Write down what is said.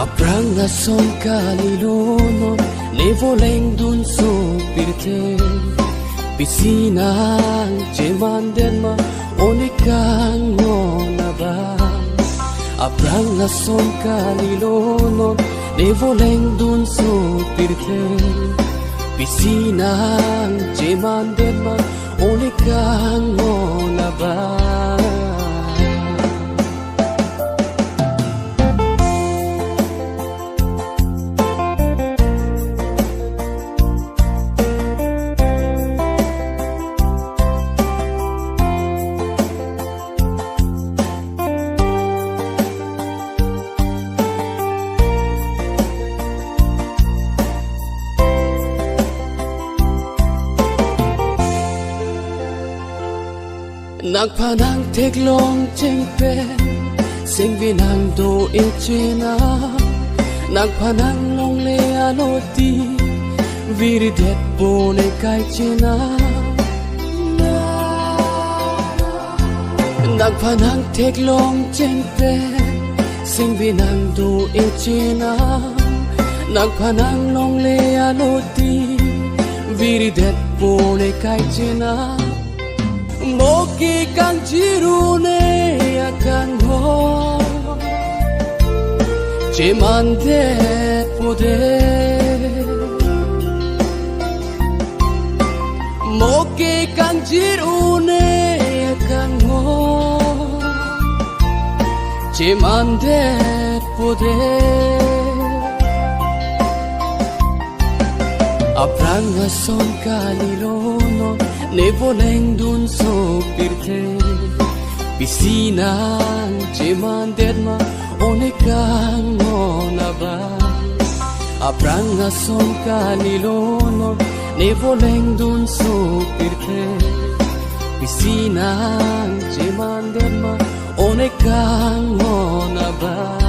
Apranga son kalilono ne voleng dun so pirte pisinang jemanden ma onikang ngona ba Apranga son kalilono ne voleng dun so pirte pisinang jemanden ma onikang ngona ba Nagpanang teglong chengpen sing vinang do ichina Nagpanang long le anoti viri det bone kai china Nagpanang teglong chengpen sing vinang do ichina Nagpanang long le anoti viri det bone kai china Moki kang jirune akan ho Cemande pode Moki kang jirune akan ho Cemande pode Apranga son kalilono ne voleng dun so pirte pisinang jemanden ma onekang ngona ba Apranga son kalilono ne voleng dun so pirte pisinang jemanden ma onekang ngona ba